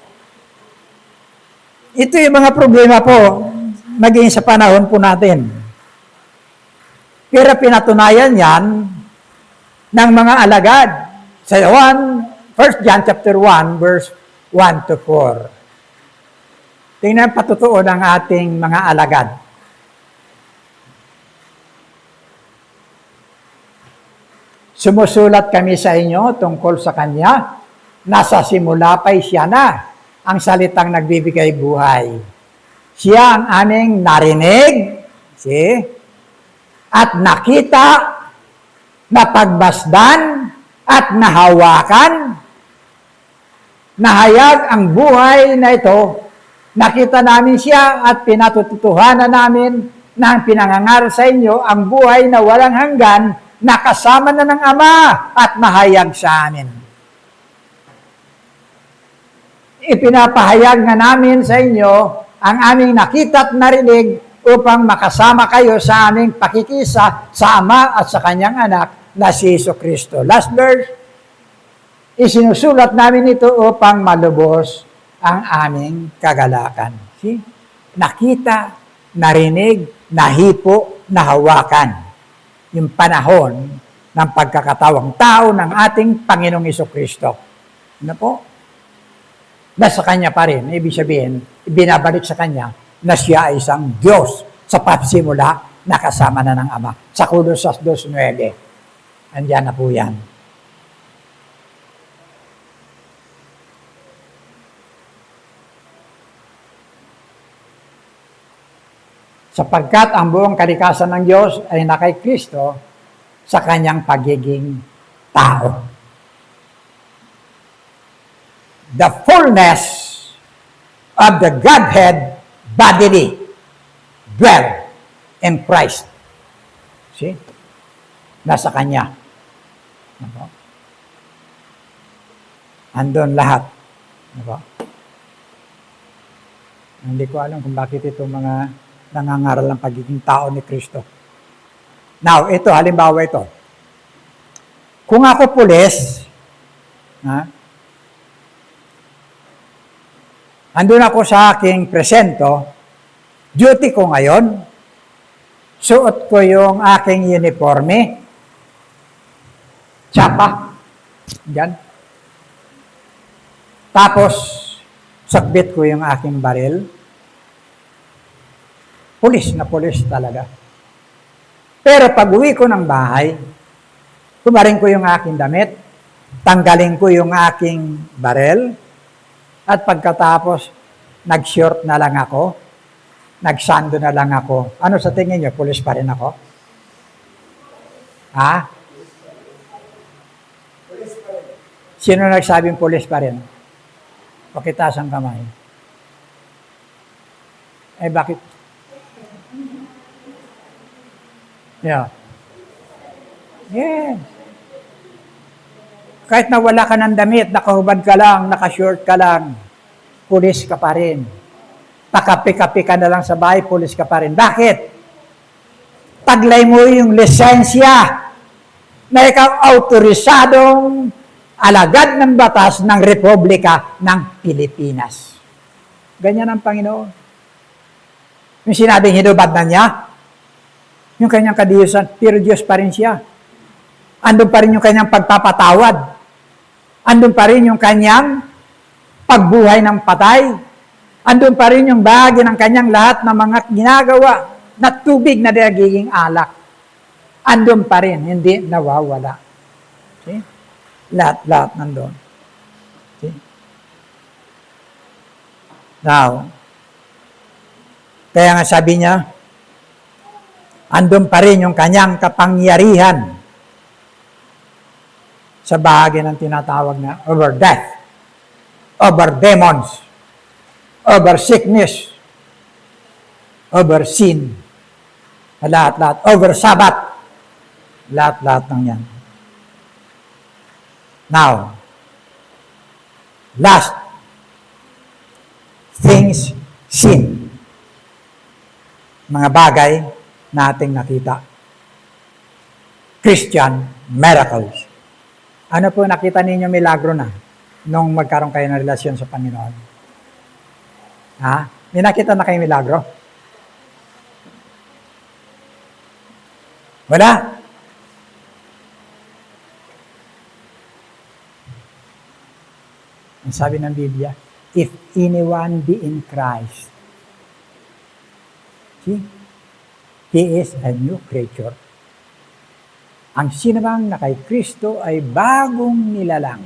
Ito yung mga problema po, maging sa panahon po natin. Pero pinatunayan yan ng mga alagad. Sa 1 John chapter 1, verse 1 to 4. Tingnan patutuo ng ating mga alagad. Sumusulat kami sa inyo tungkol sa Kanya. Nasa simula pa'y siya na, ang salitang nagbibigay buhay. Siya ang aming narinig, at nakita, napagbasdan, at nahawakan. Nahayag ang buhay na ito. Nakita namin siya at pinatutuhanan namin na ang pinangangaral sa inyo ang buhay na walang hanggan, nakasama na ng Ama at nahayag sa amin. Ipinapahayag na namin sa inyo ang aming nakita at narinig upang makasama kayo sa aming pakikisa sa Ama at sa Kanyang Anak na si Jesucristo. Last verse, isinusulat namin ito upang malubos ang aming kagalakan. See? Nakita, narinig, nahipo, nahawakan. Yung panahon ng pagkakatawang tao ng ating Panginoong Jesucristo. Ano po? Nasa Kanya pa rin. Ibig sabihin, binabalik sa Kanya na siya ay isang Diyos sa pagsimula nakasama na ng Ama. Sa Colosas 2:9. Andiyan na po yan. Sapagkat ang buong kalikasan ng Diyos ay nakay Kristo sa Kanyang pagiging tao. The fullness of the Godhead bodily dwell in Christ. See? Nasa Kanya. Andun lahat. Hindi ko alam kung bakit itong mga nangangaral ng pagiging tao ni Kristo. Now, halimbawa ito. Kung ako pulis, andun ako sa aking presento, duty ko ngayon, suot ko yung aking uniforme, tsapa, dyan. Tapos, sakbit ko yung aking baril. Pulis na pulis talaga. Pero pag uwi ko ng bahay, kumarin ko yung aking damit, tanggalin ko yung aking baril, at pagkatapos, nag-short na lang ako, nagsando na lang ako. Ano sa tingin niyo? Pulis pa rin ako? Ha? Sino nagsabing pulis pa rin? Pakitaas ang kamay. Eh, bakit? Yeah. Yes. Kahit na wala ka ng damit, nakahubad ka lang, nakashort ka lang, pulis ka pa rin. Pakapi-kapi ka na lang sa bahay, pulis ka pa rin. Bakit? Taglay mo yung lisensya na ikaw autorisadong alagad ng batas ng Republika ng Pilipinas. Ganyan ang Panginoon. Yung sinabing hinubad na niya, yung kanyang kadiyusan, pero Diyos pa rin siya. Andun pa rin yung kanyang pagpapatawad. Andun pa rin yung kanyang pagbuhay ng patay. Andun pa rin yung bahagi ng kanyang lahat ng mga ginagawa na tubig na nagiging alak. Andun pa rin, hindi nawawala. See? Lahat nandun. See? Now, kaya nga sabi niya, andun pa rin yung kanyang kapangyarihan sa bahagi ng tinatawag na over death, over demons, over sickness, over sin, lahat-lahat, over Sabbath, lahat-lahat ng yan. Now, last, things seen. Mga bagay na ating nakita. Christian miracles. Ano po nakita ninyo milagro na nung magkaroon kayo ng relasyon sa Panginoon? Ha? May nakita na kayo milagro? Wala? Ang sabi ng Biblia, if anyone be in Christ, see? He is a new creature. Ang sinabang na kay Kristo ay bagong nilalang.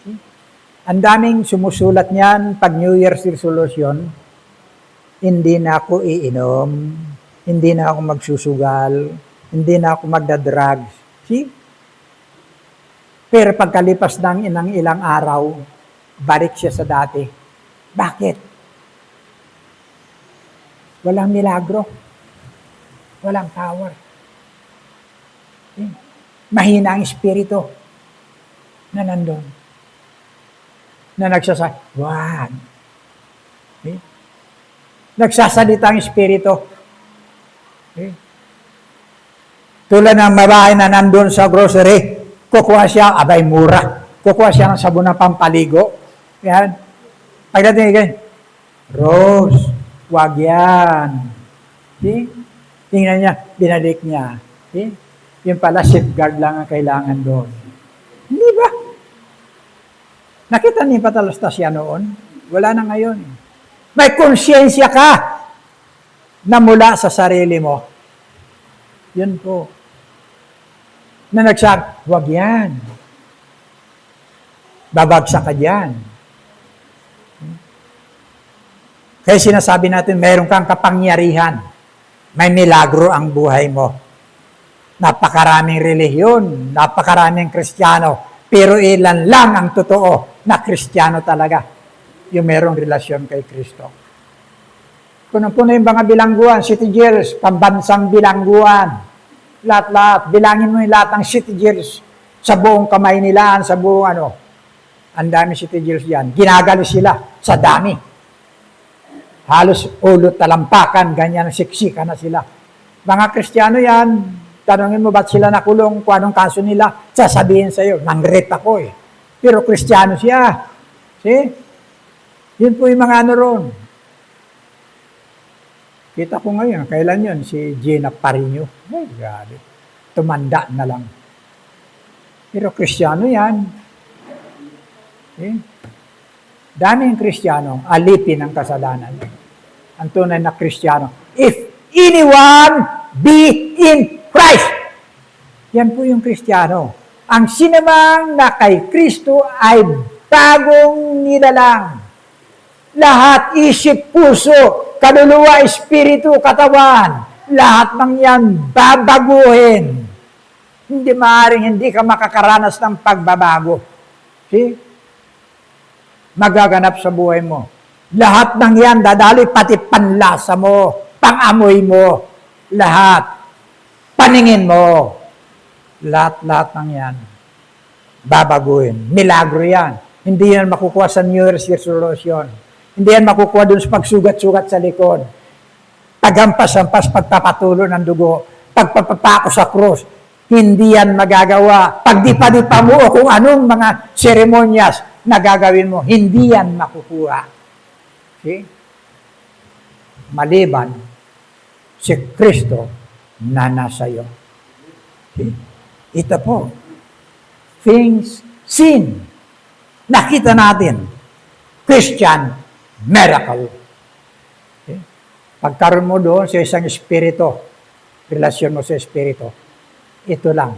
See? Ang daming sumusulat niyan pag New Year's resolution, hindi na ako iinom, hindi na ako magsusugal, hindi na ako magdadrugs. See? Pero pagkalipas ng ilang araw, balik siya sa dati. Bakit? Walang milagro. Walang power. Mahina ang espiritu na nandun. Na nagsasalita. Wag. Nagsasalita ang espiritu. Tulad ng babae na nandun sa grocery, kukuha siya, abay mura. Kukuha siya ng sabon ng pampaligo. Yan. Pagdating kayo, Rose, wag yan. See? Tingnan niya, binalik niya. See? Yung pala, safeguard lang ang kailangan doon. Hindi ba? Nakita niyo patalastas siya noon? Wala na ngayon. May konsyensya ka na mula sa sarili mo. Yun po. Na nagsabi, wag yan. Babagsak ka dyan. Kaya sinasabi natin, mayroon kang kapangyarihan. May milagro ang buhay mo. Napakaraming relihiyon, napakaraming Kristiyano, pero ilan lang ang totoo na Kristiyano talaga, yung mayroong relasyon kay Kristo. Puno-puno yung mga bilangguan, city jails, pambansang bilangguan, lahat-lahat, bilangin mo yung lahat ng city jails sa buong kamay nila, sa buong ang dami city jails yan, ginagali sila sa dami. Halos ulot talampakan, ganyan, siksika na sila. Mga Kristiyano yan, tanongin mo ba't sila nakulong, kung anong kaso nila, sasabihin sa iyo, nang-rape ako eh. Pero Kristiyano siya. See? Yun po yung mga ron. Kita ko ngayon, kailan yun? Si Gina Parino. Ay, grabe. Tumanda na lang. Pero Kristiyano yan. Daming Kristiyano, alipin ang kasalanan. Ang tunay na Kristiyano. If anyone be in Christ. Yan po yung Kristiyano. Ang sinamang na kay Kristo ay bagong nilalang. Lahat, isip, puso, kaluluwa, espiritu, katawan, lahat ng yan babaguhin. Hindi maaaring hindi ka makakaranas ng pagbabago. See? Magaganap sa buhay mo. Lahat ng yan dadali, pati panlasa mo, pangamoy mo, lahat. Paningin mo. Lahat ng yan. Babaguhin. Milagro yan. Hindi yan makukuha sa New Year's resolution. Hindi yan makukuha dun sa pagsugat-sugat sa likod. Pagampas-ampas, pagpapatulo ng dugo, pagpapapako sa krus. Hindi yan magagawa. Pagdipa-dipa mo o kung anong mga seremonyas na gagawin mo, hindi yan makukuha. Okay? Maliban si Kristo na nasa iyo. Okay? Ito po, things seen. Nakita natin, Christian miracle. Okay? Pagkaroon mo doon sa isang espiritu, relasyon mo sa espiritu, ito lang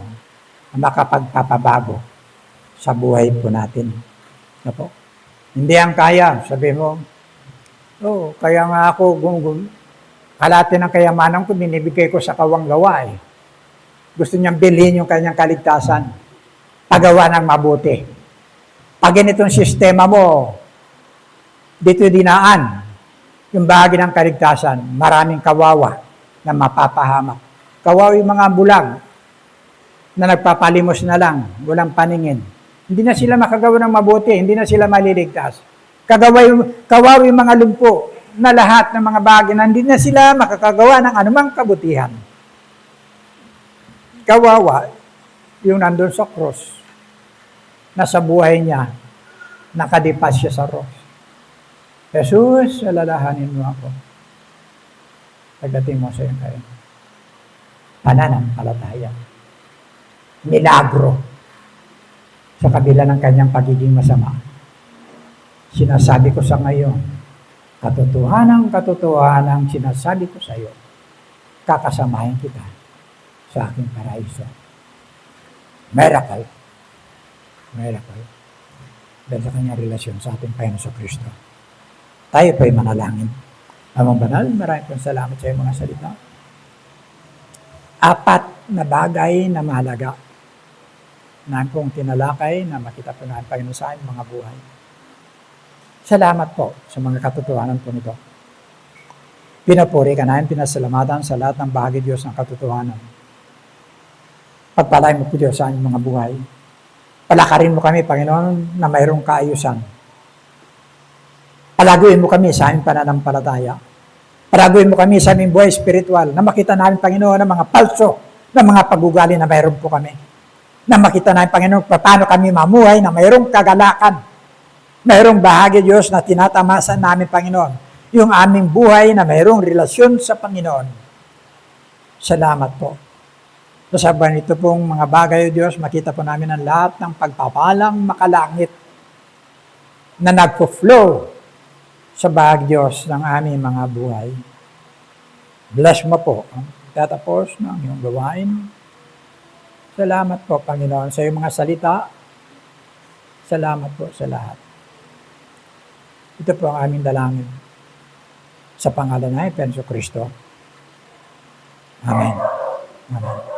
ang makapagpapabago sa buhay po natin. Ano po? Hindi ang kaya. Sabi mo, kaya nga ako, kalahati ng kayamanan ko, binibigay ko sa kawanggawa eh. Gusto niyang bilhin yung kanyang kaligtasan. Pagawa ng mabuti. Pag ganitong sistema mo, dito dinaan, yung bahagi ng kaligtasan, maraming kawawa na mapapahamak. Kawawa yung mga bulag na nagpapalimos na lang, walang paningin. Hindi na sila makagawa ng mabuti, hindi na sila maliligtas. Kawawa yung mga lumpo na lahat ng mga bagay na hindi na sila makakagawa ng anumang kabutihan. Kawawa yung nandun sa cross, na sa buhay niya, nakadipas siya sa cross. Jesus, alalahanin mo ako. Pagdating mo sa iyong kayo. Pananampalataya. Milagro. Sa kabila ng kanyang pagiging masama. Sinasabi ko sa ngayon, katotohanan sinasabi ko sa iyo, kakasamahin kita sa aking paraiso. Miracle. Miracle. Dahil sa kanyang relasyon sa ating Panginoon sa Kristo. Tayo po'y manalangin. Amang banal, maraming pong salamat sa iyong mga salita. 4 na bagay na mahalaga na pong tinalakay na makita po natin Panginoon sa ating mga buhay. Salamat po sa mga katotohanan po nito. Pinapuri ka namin, pinasalamatan sa lahat ng bahagi Diyos ng katotohanan. Pagpalain mo po Diyos sa aming mga buhay. Palakarin mo kami, Panginoon, na mayroong kaayusan. Palaguin mo kami sa aming pananampalataya. Palaguin mo kami sa aming buhay spiritual na makita namin, Panginoon, ng mga palso, ng mga pag-ugali na mayroon po kami. Na makita namin, Panginoon, paano kami mamuhay na mayroong kagalakan. Mayroong bahagi, Diyos, na tinatamasan namin, Panginoon. Yung aming buhay na mayroong relasyon sa Panginoon. Salamat po. Sa ito pong mga bagay, Diyos, makita po namin ang lahat ng pagpapalang makalangit na nagpo-flow sa bahagi, Diyos, ng aming mga buhay. Bless mo po ang tatapos ng iyong gawain. Salamat po, Panginoon, sa iyong mga salita. Salamat po sa lahat. Ito po ang aming dalangin. Sa pangalan ng Panginoon Kristo. Amen. Amen.